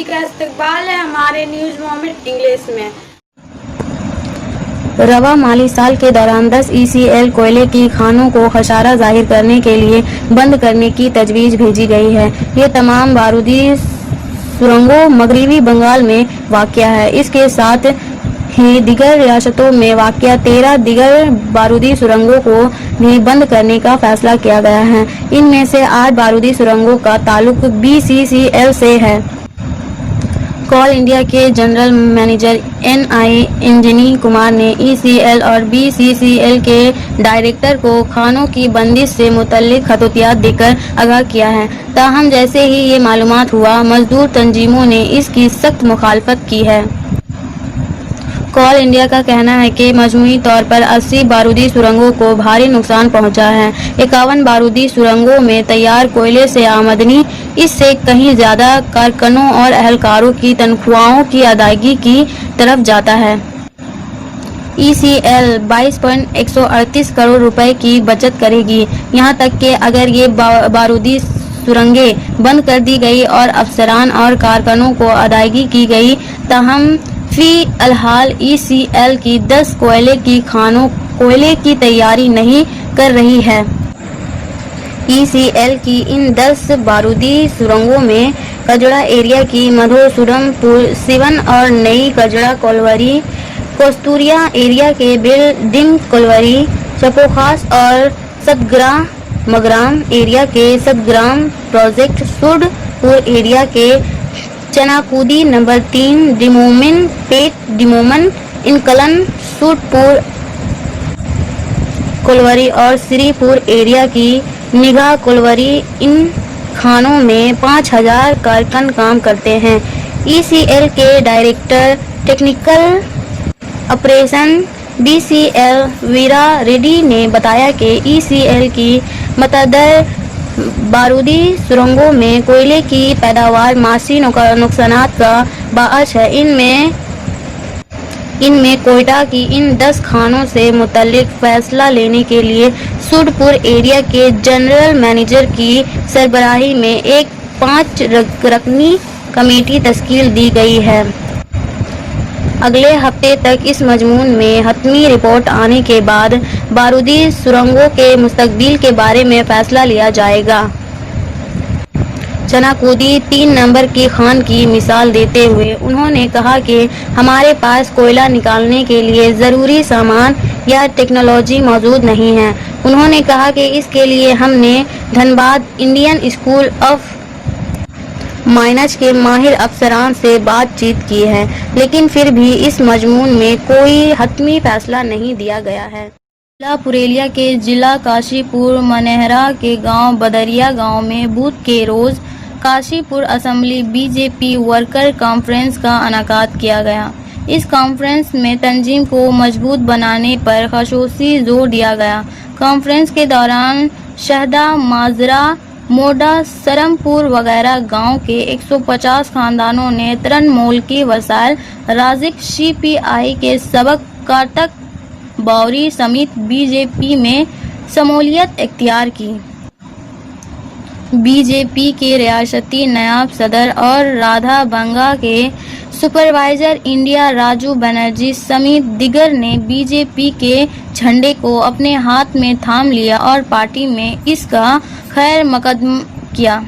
सभी का इस्तकबाल है हमारे न्यूज़ मोमेंट इंग्लिश में। रवा माली साल के दौरान 10 ECL कोयले की खानों को खसारा जाहिर करने के लिए बंद करने की तजवीज़ भेजी गई है। ये तमाम बारूदी सुरंगों मगरबी बंगाल में वाक़या है। इसके साथ ही दीगर रियासतों में वाक़या 13 दीगर बारूदी सुरंगों को भी बंद करने का फैसला किया गया है। इनमें से 8 बारूदी सुरंगों का ताल्लुक BCCL से है। कोल इंडिया के जनरल मैनेजर NI इंजनी कुमार ने ECL और BCCL के डायरेक्टर को खानों की बंदिश से मुतल्लिक खतौतियात देकर आगाह किया है। ताहम जैसे ही ये मालूमात हुआ, मजदूर तंजीमों ने इसकी सख्त मुखालफत की है। कोल इंडिया का कहना है कि मजमूई तौर पर 80 बारूदी सुरंगों को भारी नुकसान पहुंचा है। 51 बारूदी सुरंगों में तैयार कोयले से आमदनी इससे कहीं ज्यादा कारकुनों और अहलकारों की तनख्वाहों की अदायगी की तरफ जाता है। ECL 22.138 करोड़ रुपए की बचत करेगी। यहाँ तक कि अगर ये बारूदी सुरंगें बंद कर दी गई और अफसरान और कारकुनों को अदायगी की गई, ताहम फी अलहाल ECL की 10 कोयले की खानों कोयले की तैयारी नहीं कर रही है। ECL की इन 10 बारूदी सुरंगों में कजड़ा एरिया की मधोसुरम सिवन और नई कजड़ा कोलवरी, कोस्तूरिया एरिया के बिल्डिंग कोलवरी, चपोखास और सतग्राम मगराम एरिया के सतग्राम प्रोजेक्ट, सुरपुर एरिया के चनाकूदी नंबर 3 डिमोमन पेट डिमोमन इनकलन सुरपुर कोलवरी और श्रीपुर एरिया की निगाह कोलवरी। इन खानों में 5000 कारकुन काम करते हैं। ECL के डायरेक्टर टेक्निकल ऑपरेशन BCL वीरा रेड्डी ने बताया कि ECL की मतअद्दर बारूदी सुरंगों में कोयले की पैदावार माशी नुकसानात का बाअस है। इनमें कोयटा की इन 10 खानों से मुतल्लिक फैसला लेने के लिए सुरपुर एरिया के जनरल मैनेजर की सरबराही में एक 5 रकनी कमेटी तश्कील दी गई है। अगले हफ्ते तक इस मजमून में हतमी रिपोर्ट आने के बाद बारूदी सुरंगों के मुस्तकबिल के बारे में फैसला लिया जाएगा। चनाकूदी 3 नंबर की खान की मिसाल देते हुए उन्होंने कहा कि हमारे पास कोयला निकालने के लिए ज़रूरी सामान या टेक्नोलॉजी मौजूद नहीं है। उन्होंने कहा कि इसके लिए हमने Dhanbad Indian school of minus के माहिर अफसरान से बातचीत की है, लेकिन फिर भी इस मजमून में कोई हतमी फैसला नहीं दिया गया है। जिला पुरेलिया के जिला काशीपुर मनहरा के गांव बदरिया गांव में बुध के रोज Kashipur assembly BJP worker conference का इनेकाद किया गया। इस कॉन्फ्रेंस में तंजीम को मजबूत बनाने पर खसूसी जोर दिया गया। कॉन्फ्रेंस के दौरान शहदा, माजरा, मोडा, सरमपुर वगैरह गांव के 150 खानदानों ने तरन मोल की वसाइल राजिक CPI के सबक काटक बावरी समेत BJP में शमूलियत इख्तियार की। BJP के रियासती नायब सदर और राधा बंगा के सुपरवाइजर इंडिया राजू बनर्जी समेत दिगर ने BJP के झंडे को अपने हाथ में थाम लिया और पार्टी में इसका खैर मकदम किया।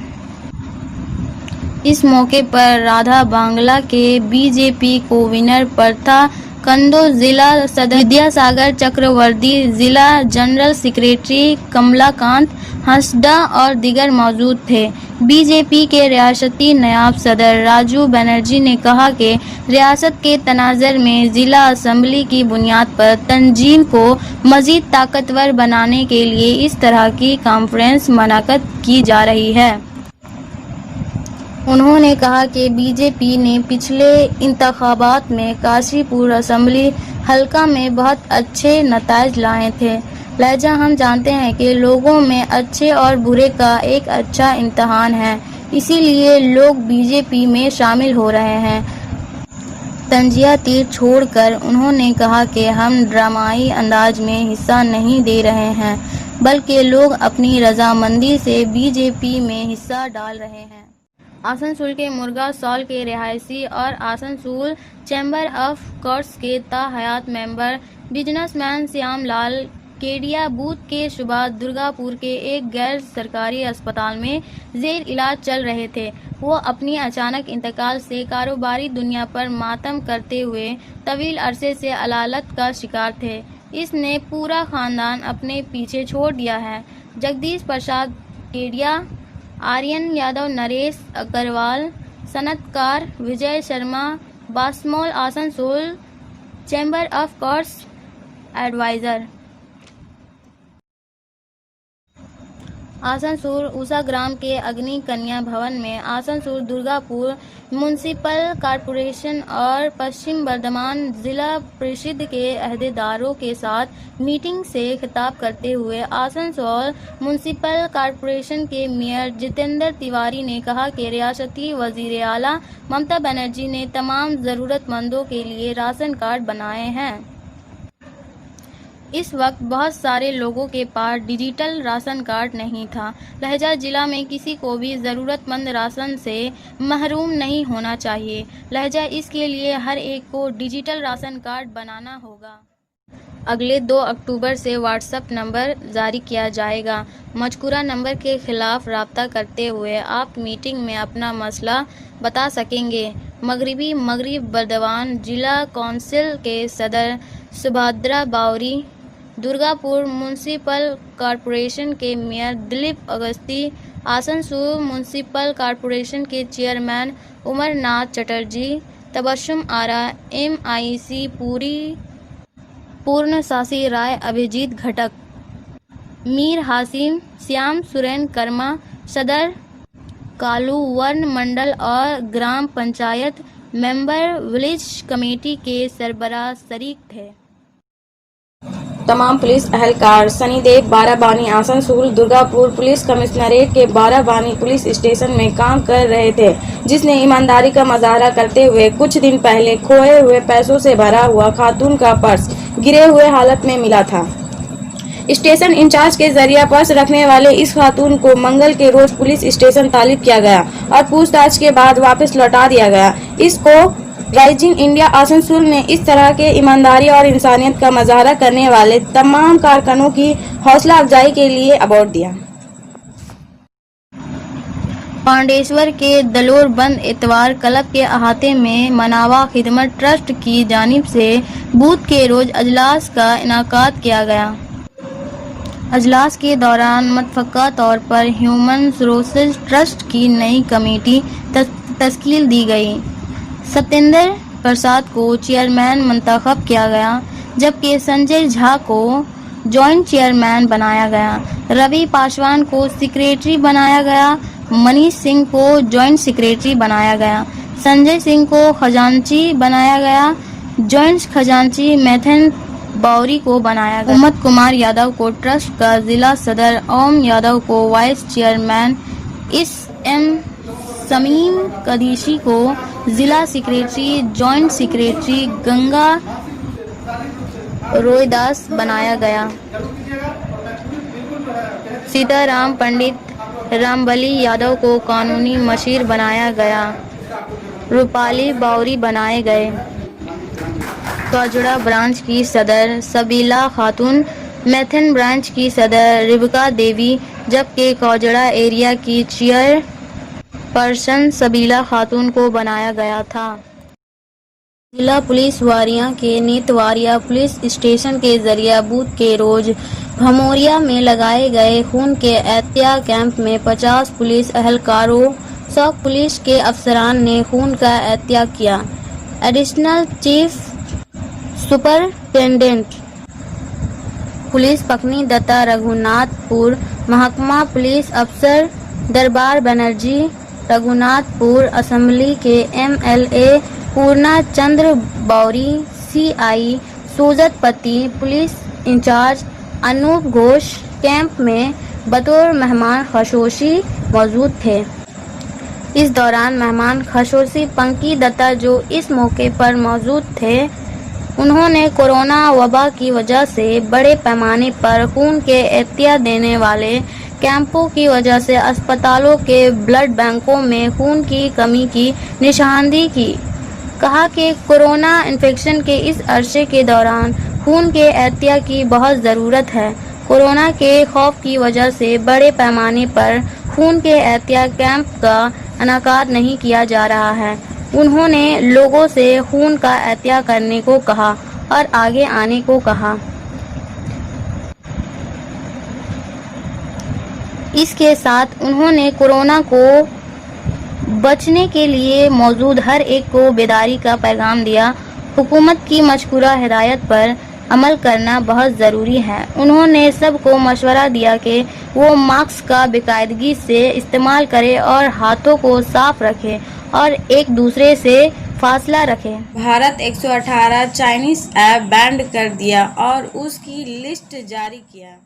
इस मौके पर राधा बांग्ला के BJP कोविनर प्रथा कंदो, जिला सदर विद्यासागर चक्रवर्ती, जिला जनरल सेक्रेटरी कमलाकांत हंसडा और दिगर मौजूद थे। BJP के रियासती नायब सदर राजू बनर्जी ने कहा कि रियासत के तनाज़र में जिला असम्बली की बुनियाद पर तंजीम को मज़ीद ताकतवर बनाने के लिए इस तरह की कॉन्फ्रेंस मुनक़्क़द की जा रही है। उन्होंने कहा कि BJP ने पिछले इंतखाबात में काशीपुर असेंबली हल्का में बहुत अच्छे नताइज लाए थे। लहजा हम जानते हैं कि लोगों में अच्छे और बुरे का एक अच्छा इम्तहान है, इसीलिए लोग BJP में शामिल हो रहे हैं। तंजिया तीर छोड़कर उन्होंने कहा कि हम ड्रामाई अंदाज में हिस्सा नहीं दे रहे हैं, बल्कि लोग अपनी रजामंदी से BJP में हिस्सा डाल रहे हैं। आसनसोल के मुर्गा सॉल के रिहायशी और आसनसोल चैम्बर ऑफ कॉमर्स के ताहयात member businessman Shyam Lal Kedia booth के सुबह दुर्गापुर के एक गैर सरकारी अस्पताल में जेर इलाज चल रहे थे। वो अपनी अचानक इंतकाल से कारोबारी दुनिया पर मातम करते हुए तवील अरसे से अलालत का शिकार थे। इसने पूरा खानदान अपने पीछे छोड़ दिया है। जगदीश प्रसाद केडिया, आर्यन यादव, नरेश अग्रवाल, सनतकार विजय शर्मा, बासमौल Asansol chamber of commerce adviser. Asansol Usha Gram के अग्नि कन्या भवन में आसनसोल दुर्गापुर म्युनिसिपल कॉरपोरेशन और पश्चिम बर्धमान जिला परिषद के अहदेदारों के साथ मीटिंग से खिताब करते हुए आसनसोल म्युनिसिपल कॉरपोरेशन के मेयर जितेंद्र तिवारी ने कहा कि रियासती वजीर आला ममता बनर्जी ने तमाम ज़रूरतमंदों के लिए राशन कार्ड बनाए हैं। इस वक्त बहुत सारे लोगों के पास डिजिटल राशन कार्ड नहीं था। लहजा जिला में किसी को भी ज़रूरतमंद राशन से महरूम नहीं होना चाहिए। लहजा इसके लिए हर एक को डिजिटल राशन कार्ड बनाना होगा। अगले 2 अक्टूबर से व्हाट्सएप नंबर जारी किया जाएगा। मज़कूरा नंबर के खिलाफ राब्ता करते हुए आप मीटिंग में अपना मसला बता सकेंगे। मगरब बर्दवान जिला कौंसिल के सदर सुभद्रा बावरी, दुर्गापुर म्युनिसिपल कॉरपोरेशन के mayor Dilip Agasti, Asansol municipal corporation के चेयरमैन उमरनाथ चटर्जी, तबस्सुम आरा, MIC पूर्ण सासी राय, अभिजीत घटक, मीर हासिम, श्याम सुरेन कर्मा, सदर कालू वर्ण मंडल और ग्राम पंचायत मेंबर विलेज कमेटी के सरबराह शरीक थे। तमाम पुलिस अहलकार शनिदेव बाराबानी आसनसोल दुर्गापुर पुलिस कमिश्नरेट के बाराबानी पुलिस स्टेशन में काम कर रहे थे, जिसने ईमानदारी का मुजाहरा करते हुए कुछ दिन पहले खोए हुए पैसों से भरा हुआ खातून का पर्स गिरे हुए हालत में मिला था। स्टेशन इंचार्ज के जरिए पर्स रखने वाले इस खातून को मंगल के रोज पुलिस स्टेशन तालिब किया गया और पूछताछ के बाद वापस लौटा दिया गया। इसको राइजिंग इंडिया आसनसोल ने इस तरह के ईमानदारी और इंसानियत का मुजाहरा करने वाले तमाम कारकुनों की हौसला अफजाई के लिए अवार्ड दिया। पांडेश्वर के दलोर बंद इतवार क्लब के अहाते में मनावा खिदमत ट्रस्ट की जानिब से बूथ के रोज अजलास का इनाकाद किया गया। अजलास के दौरान मतफक्का तौर पर ह्यूमन रिसोर्सेज ट्रस्ट की नई कमेटी तश्कील दी गई। सत्येंद्र प्रसाद को चेयरमैन मंतखब किया गया, जबकि संजय झा को जॉइंट चेयरमैन बनाया गया। रवि पासवान को सेक्रेटरी बनाया गया। मनीष सिंह को जॉइंट सेक्रेटरी बनाया गया। संजय सिंह को खजांची बनाया गया। जॉइंट खजांची मैथन बावरी को बनाया गया। उम्मत कुमार यादव को ट्रस्ट का जिला सदर, ओम यादव को वाइस चेयरमैन, एम समीम कदीशी को जिला सेक्रेटरी, जॉइंट सेक्रेटरी गंगा रोयदास बनाया गया। सीताराम पंडित रामबली यादव को कानूनी मशीर बनाया गया। रूपाली बावरी बनाए गए। कौजड़ा ब्रांच की सदर सबीला खातून, मैथन ब्रांच की सदर रिबका देवी, जबकि कौजड़ा एरिया की चेयर पर्सन सबीला खातून को बनाया गया था। जिला पुलिस वारिया के नीतवारिया पुलिस स्टेशन के जरिए बूथ के रोज भमोरिया में लगाए गए खून के एहतिया कैंप में 50 पुलिस अहलकारों, 100 पुलिस के अफसरान ने खून का एहतिया किया। एडिशनल चीफ सुपरिटेंडेंट पुलिस पकनी दत्ता रघुनाथपुर, महकमा पुलिस अफसर दरबार बनर्जी रघुनाथपुर, असेंबली के MLA पूर्णा चंद्र बावरी, CI सोजतपति, police in-charge Anup Ghosh camp में बतौर मेहमान खसूसी मौजूद थे। इस दौरान मेहमान खसूसी पंकी दत्ता जो इस मौके पर मौजूद थे, उन्होंने कोरोना वबा की वजह से बड़े पैमाने पर खून के एहतिया देने वाले कैंपों की वजह से अस्पतालों के ब्लड बैंकों में खून की कमी की निशानदेही की। कहा कि कोरोना इन्फेक्शन के इस अरसे के दौरान खून के एहतियात की बहुत ज़रूरत है। कोरोना के खौफ की वजह से बड़े पैमाने पर खून के एहतियात कैंप का इनेकाद नहीं किया जा रहा है। उन्होंने लोगों से खून का एहतियात करने को कहा और आगे आने को कहा। इसके साथ उन्होंने कोरोना को बचने के लिए मौजूद हर एक को बेदारी का पैगाम दिया। हुकूमत की मज़कूरा हिदायत पर अमल करना बहुत ज़रूरी है। उन्होंने सबको मशवरा दिया कि वो मास्क का बाकायदगी से इस्तेमाल करें और हाथों को साफ रखें और एक दूसरे से फासला रखें। भारत 118 चाइनीज ऐप बैंड कर दिया और उसकी लिस्ट जारी किया।